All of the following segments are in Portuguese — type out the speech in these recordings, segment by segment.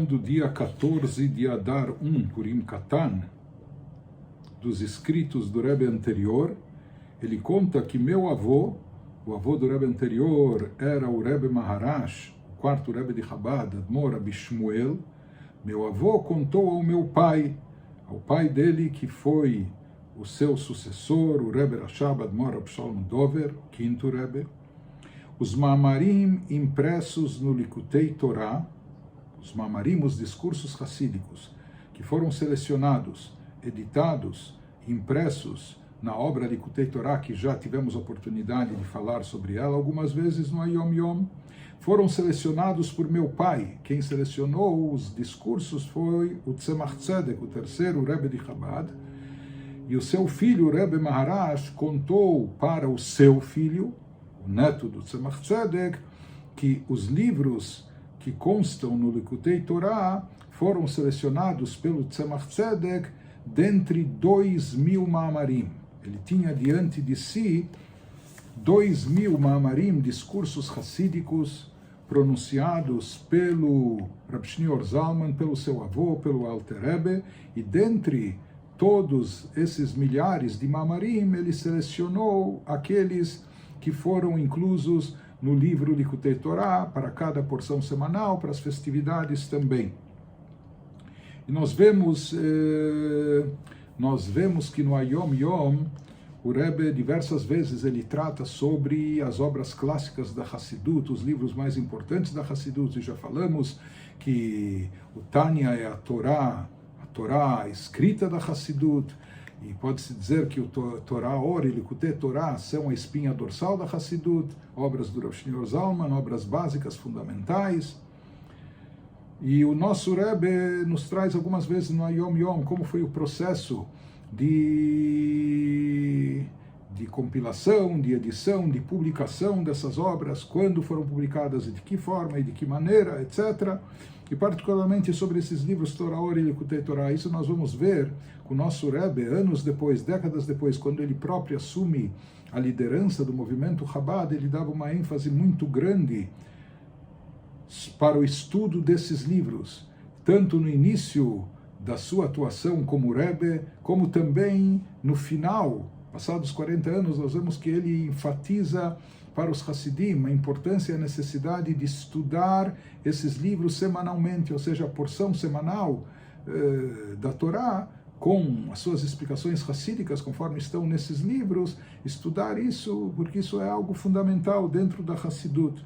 do dia 14 de Adar 1, Purim Katan, dos escritos do Rebbe anterior, ele conta que meu avô, o avô do Rebbe anterior, era o Rebbe Maharash, o quarto Rebbe de Chabad, Admor Rabbi Shmuel. Meu avô contou ao meu pai, ao pai dele, que foi o seu sucessor, o Rebbe Rashab Admor Rabbi Shalom Dover, quinto Rebbe, os Ma'amarim impressos no Likutei Torá, os Ma'amarim, os discursos racídicos, que foram selecionados, editados, impressos na obra Likutei Torá, que já tivemos oportunidade de falar sobre ela algumas vezes no Ayom Yom, foram selecionados por meu pai. Quem selecionou os discursos foi o Tzemach Tzedek, o terceiro Rebbe de Chabad, e o seu filho, o Rebbe Maharash, contou para o seu filho, o neto do Tzemach Tzedek, que os livros que constam no Likutei Torá foram selecionados pelo Tzemach Tzedek dentre 2.000 Ma'amarim. Ele tinha diante de si 2.000 Ma'amarim, discursos racídicos pronunciados pelo Rabbi Shneur Zalman, pelo seu avô, pelo Alter Rebbe, e dentre todos esses milhares de Ma'amarim, ele selecionou aqueles que foram inclusos no livro Likutei Torá, para cada porção semanal, para as festividades também. E nós vemos que no Ayom Yom, o Rebbe, diversas vezes, ele trata sobre as obras clássicas da Hassidut, os livros mais importantes da Hassidut, e já falamos que o Tânia é a Torá escrita da Hassidut, e pode-se dizer que o Torá Or e Likutei Torá são a espinha dorsal da Hassidut, obras do Rav Shneur Zalman, obras básicas, fundamentais. E o nosso Rebbe nos traz algumas vezes no Ayom Yom como foi o processo de compilação, de edição, de publicação dessas obras, quando foram publicadas e de que forma e de que maneira, etc. E particularmente sobre esses livros Torá Or e Likutei Torá. Isso nós vamos ver com o nosso Rebbe anos depois, décadas depois, quando ele próprio assume a liderança do movimento Chabad, ele dava uma ênfase muito grande para o estudo desses livros, tanto no início da sua atuação como Rebbe, como também no final, passados 40 anos, nós vemos que ele enfatiza para os Hassidim a importância e a necessidade de estudar esses livros semanalmente, ou seja, a porção semanal da Torá, com as suas explicações racídicas, conforme estão nesses livros, estudar isso, porque isso é algo fundamental dentro da Hassidut.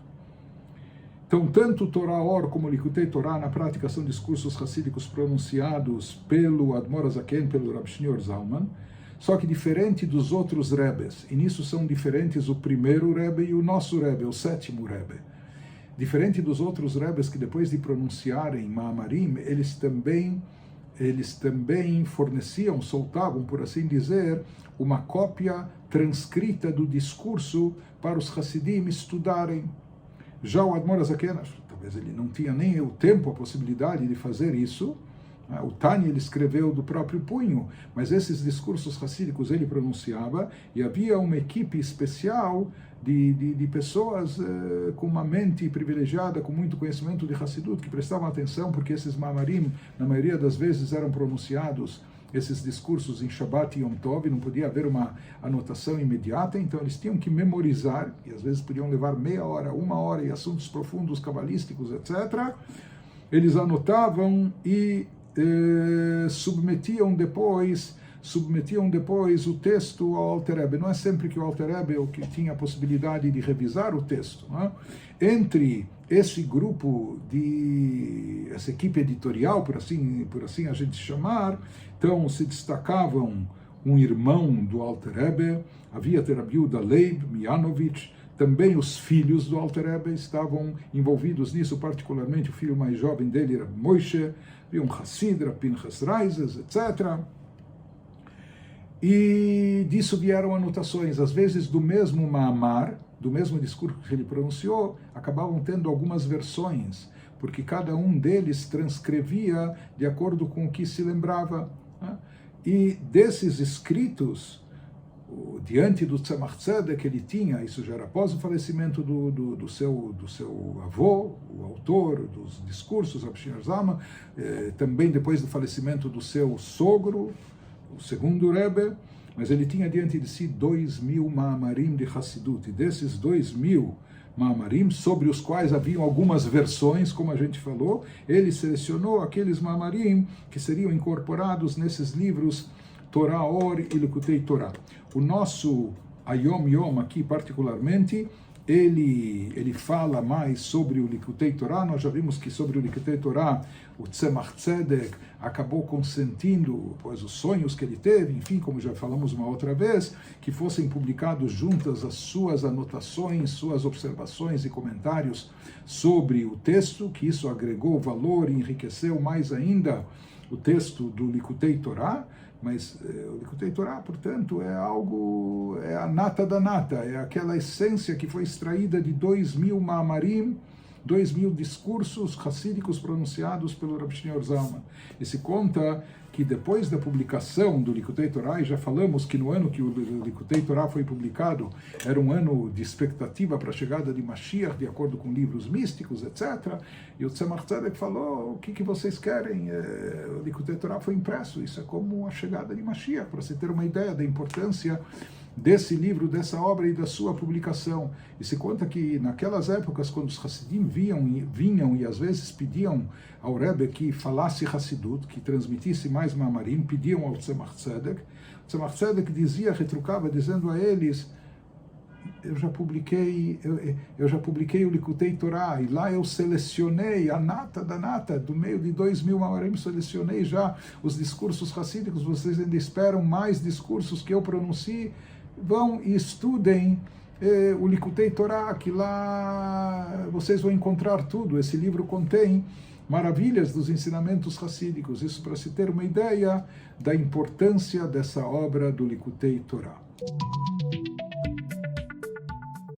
Então, tanto o Torá Or como o Likutei Torá, na prática, são discursos racídicos pronunciados pelo Admor HaZaken, pelo Rav Shneur Zalman, só que diferente dos outros Rebes, e nisso são diferentes o primeiro Rebbe e o nosso Rebbe, o sétimo Rebbe. Diferente dos outros Rebes que depois de pronunciarem Ma'amarim, eles também forneciam, soltavam, por assim dizer, uma cópia transcrita do discurso para os Hassidim estudarem. Já o Admor HaZaken, talvez ele não tinha nem o tempo, a possibilidade de fazer isso. O Tânia ele escreveu do próprio punho, mas esses discursos racídicos ele pronunciava, e havia uma equipe especial de pessoas com uma mente privilegiada, com muito conhecimento de Hassidut, que prestavam atenção, porque esses Ma'amarim, na maioria das vezes, eram pronunciados, esses discursos, em Shabbat e Yom Tov, não podia haver uma anotação imediata, então eles tinham que memorizar, e às vezes podiam levar meia hora, uma hora, e assuntos profundos, cabalísticos, etc. Eles anotavam e submetiam depois o texto ao Alter Rebbe. Não é sempre que o Alter Rebbe o que tinha a possibilidade de revisar o texto, não é? Entre esse grupo essa equipe editorial, por assim a gente chamar, então se destacavam um irmão do Alter Rebbe, havia Rabbi Yehuda Leib Mianovich, também os filhos do Alter Rebbe estavam envolvidos nisso, particularmente o filho mais jovem dele era Moshe, havia um Hassid, Pinchas Reizes, etc. E disso vieram anotações, às vezes do mesmo Ma'amar, do mesmo discurso que ele pronunciou, acabavam tendo algumas versões, porque cada um deles transcrevia de acordo com o que se lembrava, né? E desses escritos, diante do Tzemach Tzedek, ele tinha, isso já era após o falecimento do seu avô, o autor dos discursos, Rabbi Shimon Zalman, também depois do falecimento do seu sogro, o segundo Rebbe, mas ele tinha diante de si 2.000 Ma'amarim de Hassidut, e desses 2.000 Ma'amarim, sobre os quais haviam algumas versões, como a gente falou, ele selecionou aqueles Ma'amarim que seriam incorporados nesses livros Torah Or e Likutei Torah. O nosso Ayom Yom aqui, particularmente, ele fala mais sobre o Likutei Torah. Nós já vimos que sobre o Likutei Torah, o Tzemach Tzedek acabou consentindo, pois os sonhos que ele teve, enfim, como já falamos uma outra vez, que fossem publicados juntas as suas anotações, suas observações e comentários sobre o texto, que isso agregou valor e enriqueceu mais ainda o texto do Likutei Torah. Mas o Likutei Torah, portanto, é a nata da nata, é aquela essência que foi extraída de 2.000 Ma'amarim, 2.000 discursos racídicos pronunciados pelo Rabbi Shimon Zalman. E se conta que depois da publicação do Likutei Torah, e já falamos que no ano que o Likutei Torah foi publicado, era um ano de expectativa para a chegada de Mashiach, de acordo com livros místicos, etc. E o Tzemach Tzedek falou, o que vocês querem? O Likutei Torah foi impresso, isso é como a chegada de Mashiach, para você ter uma ideia da importância desse livro, dessa obra e da sua publicação. E se conta que naquelas épocas, quando os Hassidim vinham e às vezes pediam ao Rebbe que falasse Hassidut, que transmitisse mais Ma'amarim, pediam ao Tzemach Tzedek, o Tzemach Tzedek retrucava, dizendo a eles, eu já publiquei o Likutei Torah, e lá eu selecionei a nata da nata, do meio de 2.000 Ma'amarim, selecionei já os discursos racídicos, vocês ainda esperam mais discursos que eu pronuncie? Vão e estudem o Likutei Torah, que lá vocês vão encontrar tudo. Esse livro contém maravilhas dos ensinamentos racídicos. Isso para se ter uma ideia da importância dessa obra do Likutei Torah.